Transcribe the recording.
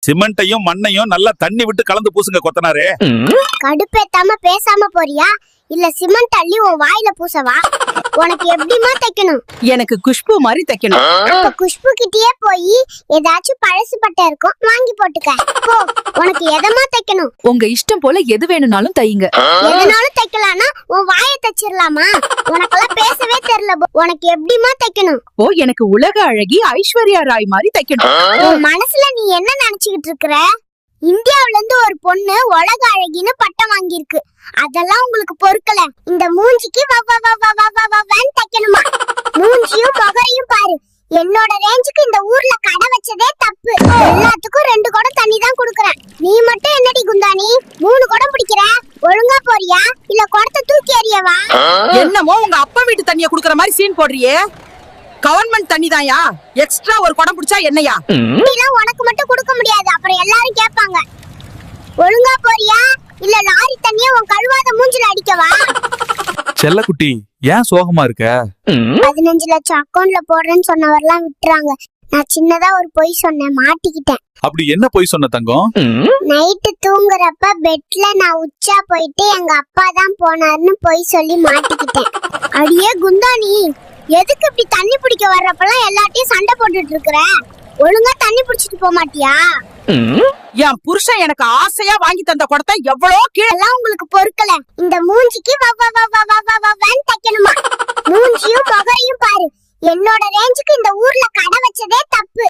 சிமெண்ட்டையும் மண்ணையும் நல்லா தண்ணி விட்டு கலந்து பூசுங்க கொத்தனாரே. கடுப்பேத்தாம பேசாம போறியா இல்ல சிமெண்ட் அள்ளி உன் வாயில பூசவா? உனக்கு எப்படிமா தைக்கணும்? எனக்கு குஷ்பு மாதிரி தைக்கணும். அப்ப குஷ்பு கிட்டயே போய் ஏதாச்சும் பழசு பட்டை இருக்கும் வாங்கி போட்டுக்க போ. உனக்கு எதமா தைக்கணும்? உங்க இஷ்டம் போல எது வேணும்னாலும் தையுங்க. எதனாலும் தைக்கலாம்னா உன் வாயை தைச்சிடலாமா? உனக்கெல்லாம் பேசவே தெரியல. உனக்கு எப்படிமா தைக்கணும்? ஓ, எனக்கு உலக அழகி ஐஸ்வர்யா ராய் மாதிரி தைக்கணும். உன் மனசுல நீ என்ன நினைச்சுக்கிட்டு இருக்கிற? இந்தியாவுல இருந்து ஒரு பொண்ணு உலக அழகின்னு பட்டம் வாங்கியிருக்கு. அதெல்லாம் உங்களுக்கு பொறுக்கல. இந்த மூஞ்சிக்கு தைக்கணுமா? மூஞ்சியும் முகரையும் பாரு. என்னோட ரேஞ்சுக்கு இந்த ஊர்ல கடை வச்சதே தப்பு. எல்லாத்துக்கும் 2 குடம் தண்ணி தான் குடுக்கறேன். நீ மட்டும் என்னடி குந்தானி 3 குடம் பிடிக்கிற? ஒழுங்கா போறியா இல்ல குடத்தை தூக்கி எறியவா? என்னமோ உங்க அப்பா வீட்டு தண்ணிய குடுக்கற மாதிரி சீன் போடுறியே. கவர்மெண்ட் தண்ணி தான்யா, எக்ஸ்ட்ரா ஒரு குடம் பிடிச்சா என்னையா? இதெல்லாம் உனக்கு மட்டும் கொடுக்க முடியாது, அப்புறம் எல்லாரும் கேட்பாங்க. ஒழுங்கா போறியா இல்ல லாரி தண்ணிய உன் கழுவாத மூஞ்சில அடிக்கவா? செல்லக்குட்டி, ஏன் சோகமா இருக்க? 15 லட்சம் அக்கவுண்ட்ல போடுறேன்னு சொன்னவரெல்லாம் விட்டுறாங்க. நான் சின்னதா ஒரு பொய் சொன்னேன், மாட்டிக்கிட்டேன். அப்படி என்ன பொய் சொன்ன தங்கம்? நைட்டு தூங்குறப்ப பெட்ல நான் உச்சா போயிட்டு எங்க அப்பா தான் போனாருன்னு பொய் சொல்லி மாட்டிக்கிட்டேன். அடியே குந்தானி, எதுக்கு இப்படி தண்ணி பிடிக்க வர்றப்பெல்லாம் எல்லாத்தையும் சண்டை போட்டுட்டு இருக்கிற? ஒழுங்கா தண்ணி பிடிச்சிட்டு போக மாட்டியா? என் புருஷன் எனக்கு ஆசையா வாங்கி தந்த குடத்தை எவ்வளோ எல்லாம் உங்களுக்கு பொறுக்கல. இந்த மூஞ்சிக்கு தைக்கணுமா? மூஞ்சியும் முகரையும் பாரு. என்னோட ரேஞ்சுக்கு இந்த ஊர்ல கடை வச்சதே தப்பு.